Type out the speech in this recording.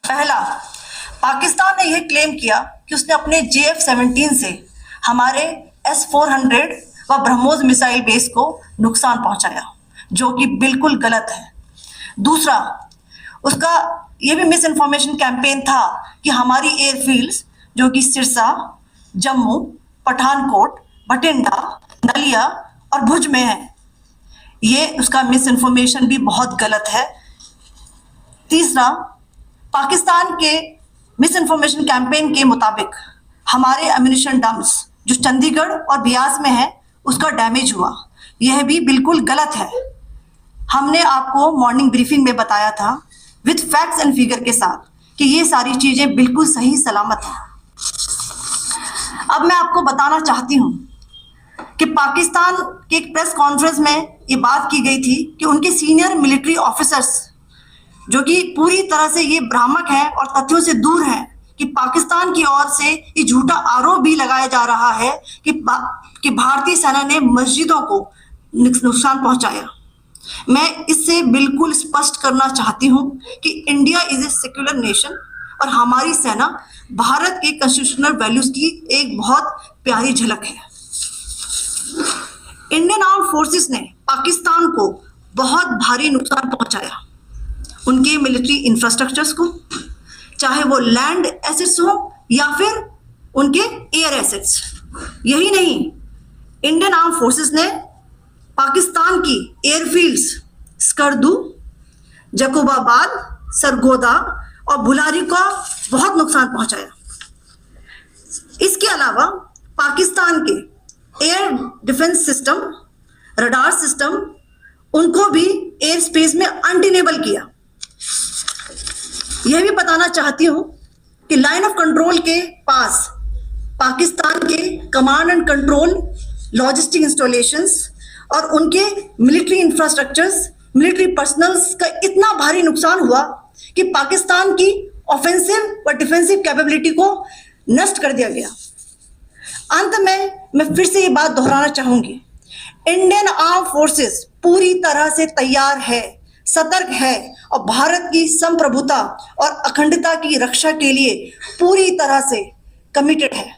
पहला, पाकिस्तान ने यह क्लेम किया कि उसने अपने JF-17 से हमारे S-400 व ब्रह्मोस मिसाइल बेस को नुकसान पहुंचाया, जो कि बिल्कुल गलत है। दूसरा, उसका यह भी मिस इन्फॉर्मेशन कैंपेन था कि हमारी एयरफील्ड्स जो कि सिरसा, जम्मू, पठानकोट, बठिंडा, नलिया और भुज में है, ये उसका मिस इन्फॉर्मेशन भी बहुत गलत है। तीसरा, पाकिस्तान के मिस इन्फॉर्मेशन कैंपेन के मुताबिक हमारे एम्यूनिशन डम्प्स जो चंडीगढ़ और बियास में है उसका डैमेज हुआ, यह भी बिल्कुल गलत है। हमने आपको मॉर्निंग ब्रीफिंग में बताया था विद फैक्ट्स एंड फिगर के साथ कि ये सारी चीजें बिल्कुल सही सलामत हैं। अब मैं आपको बताना चाहती हूँ कि पाकिस्तान के एक प्रेस कॉन्फ्रेंस में ये बात की गई थी कि उनके सीनियर मिलिट्री ऑफिसर्स जो कि पूरी तरह से ये भ्रामक हैं और तथ्यों से दूर हैं कि पाकिस्तान की ओर से ये झूठा आरोप भी लगाया जा रहा है कि भारतीय सेना ने मस्जिदों को नुकसान पहुंचाया। मैं इससे बिल्कुल स्पष्ट करना चाहती हूं कि India is a secular nation और हमारी सेना भारत के कॉन्स्टिट्यूशनल वैल्यूज की एक बहुत प्यारी झलक है। इंडियन आर्म्ड फोर्सेस ने पाकिस्तान को बहुत भारी नुकसान पहुंचाया, उनके मिलिट्री इंफ्रास्ट्रक्चर्स को, चाहे वो लैंड एसेट्स हो या फिर उनके एयर एसेट्स। यही नहीं, इंडियन आर्म्ड फोर्सेस ने पाकिस्तान की एयरफील्ड्स स्कर्दू, जकोबाबाद, सरगोदा और बुलारी का बहुत नुकसान पहुंचाया। इसके अलावा पाकिस्तान के air defence system, radar system, उनको भी एयर स्पेस में अनटेनेबल किया। यह भी बताना चाहती हूं कि लाइन ऑफ कंट्रोल के पास पाकिस्तान के command and control, logistic installations और उनके मिलिट्री इंफ्रास्ट्रक्चर्स, मिलिट्री पर्सनल्स का इतना भारी नुकसान हुआ कि पाकिस्तान की ऑफेंसिव व डिफेंसिव कैपेबिलिटी को नष्ट कर दिया गया। अंत में मैं फिर से ये बात दोहराना चाहूंगी, इंडियन आर्म फोर्सेस पूरी तरह से तैयार है, सतर्क है और भारत की संप्रभुता और अखंडता की रक्षा के लिए पूरी तरह से कमिटेड है।